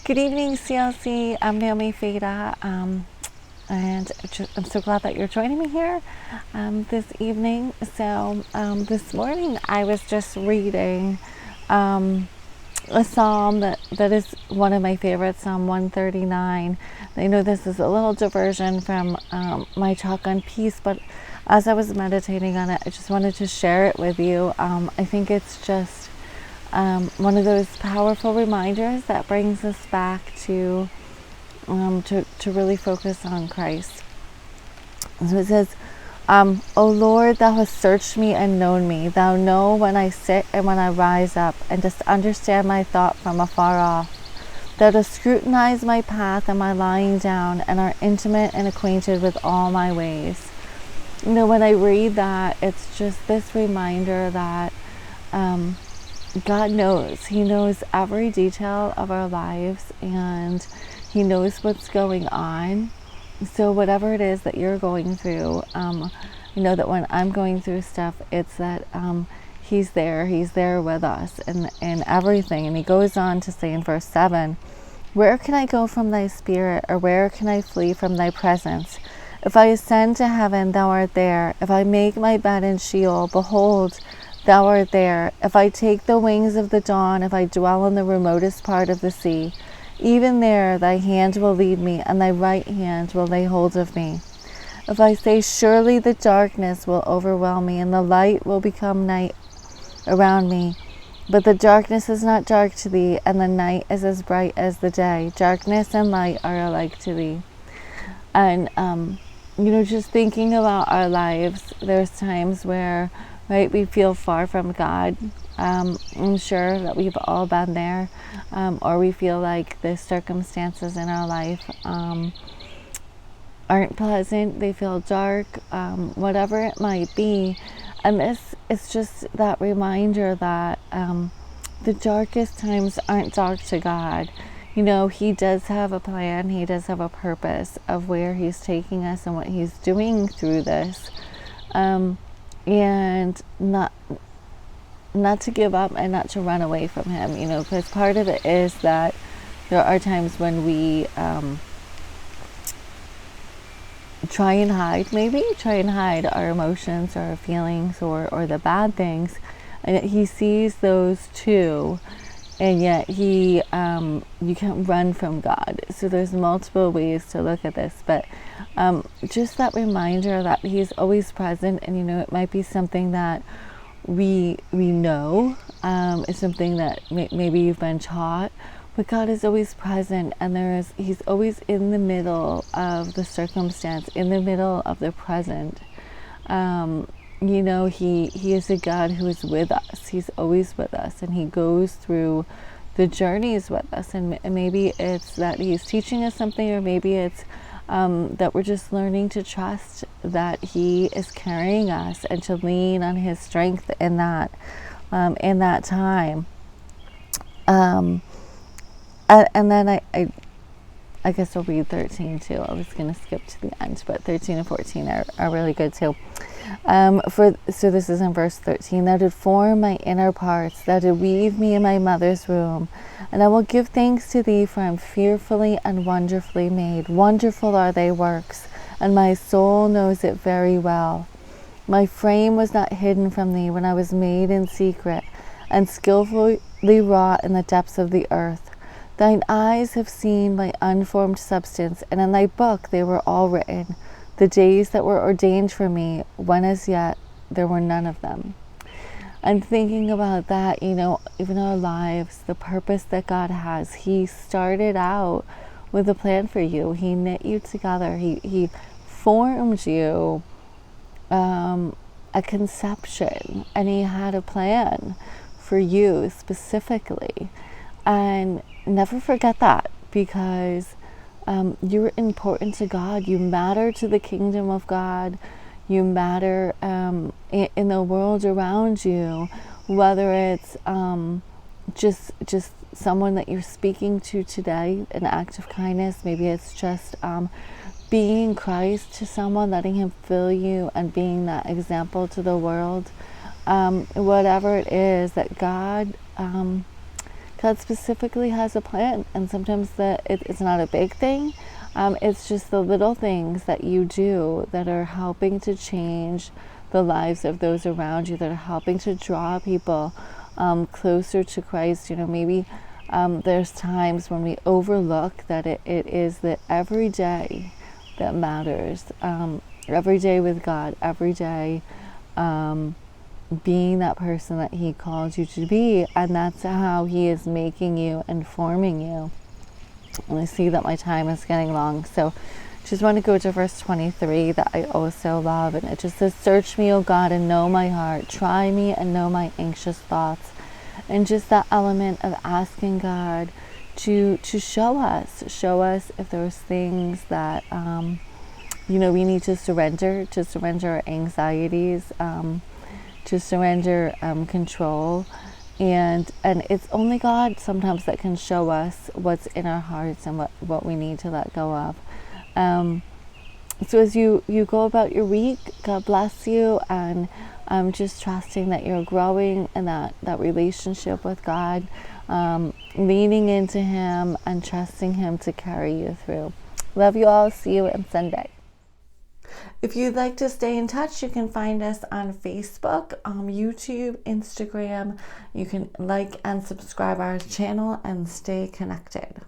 Good evening, CLC. I'm Naomi Feda, and I'm so glad that you're joining me here this evening. So this morning I was just reading a psalm that is one of my favorites, Psalm 139. I know this is a little diversion from my talk on peace, but as I was meditating on it, I just wanted to share it with you. I think it's just one of those powerful reminders that brings us back to really focus on Christ. So it says, O Lord, thou hast searched me and known me. Thou know when I sit and when I rise up, and dost understand my thought from afar off. Thou dost scrutinize my path and my lying down, and are intimate and acquainted with all my ways. You know, when I read that, it's just this reminder that God knows. He knows every detail of our lives, and He knows what's going on. So whatever it is that you're going through, you know that when I'm going through stuff, it's that He's there with us in everything. And He goes on to say in verse 7, where can I go from thy spirit, or where can I flee from thy presence? If I ascend to heaven, thou art there. If I make my bed in Sheol, behold, thou art there. If I take the wings of the dawn, if I dwell in the remotest part of the sea, even there thy hand will lead me, and thy right hand will lay hold of me. If I say, surely the darkness will overwhelm me, and the light will become night around me, but the darkness is not dark to thee, and the night is as bright as the day. Darkness and light are alike to thee. And you know, just thinking about our lives, there's times where, right, we feel far from God. I'm sure that we've all been there, or we feel like the circumstances in our life aren't pleasant, they feel dark, whatever it might be. And this is just that reminder that the darkest times aren't dark to God. You know, He does have a plan, He does have a purpose of where He's taking us and what He's doing through this. And not to give up and not to run away from Him, you know, because part of it is that there are times when we try and hide our emotions or our feelings or the bad things, and He sees those too, and yet you can't run from God. So there's multiple ways to look at this, but just that reminder that He's always present. And you know, it might be something that we know, it's something that maybe you've been taught, but God is always present, and He's always in the middle of the circumstance, in the middle of the present. You know, He is a God who is with us. He's always with us, and He goes through the journeys with us. And maybe it's that He's teaching us something, or maybe it's that we're just learning to trust that He is carrying us, and to lean on His strength in that time. And then I guess I'll read 13 too. I was going to skip to the end, but 13 and 14 are really good too. So this is in verse 13. Thou did form my inner parts. Thou did weave me in my mother's womb. And I will give thanks to thee, for I am fearfully and wonderfully made. Wonderful are thy works, and my soul knows it very well. My frame was not hidden from thee when I was made in secret, and skillfully wrought in the depths of the earth. Thine eyes have seen my unformed substance, and in thy book they were all written, the days that were ordained for me, when as yet there were none of them. And thinking about that, you know, even our lives, the purpose that God has, He started out with a plan for you. He knit you together. He formed you at conception, and He had a plan for you specifically. And never forget that, because you're important to God. You matter to the kingdom of God. You matter in the world around you, whether it's just someone that you're speaking to today, an act of kindness. Maybe it's just being Christ to someone, letting Him fill you and being that example to the world. Whatever it is that God God specifically has a plan, and sometimes it's not a big thing. It's just the little things that you do that are helping to change the lives of those around you, that are helping to draw people closer to Christ. Maybe there's times when we overlook that it is the everyday that matters. Every day with God, every day being that person that He called you to be, and that's how He is making you and forming you. And I see that my time is getting long, so just want to go to verse 23 that I also love, and it just says, "Search me, O God, and know my heart. Try me and know my anxious thoughts." And just that element of asking God to show us if there's things that we need to surrender our anxieties, to surrender control. And it's only God sometimes that can show us what's in our hearts and what we need to let go of. So as you go about your week, God bless you, and just trusting that you're growing in that relationship with God, leaning into Him and trusting Him to carry you through. Love you all. See you on Sunday. If you'd like to stay in touch, you can find us on Facebook, YouTube, Instagram. You can like and subscribe our channel and stay connected.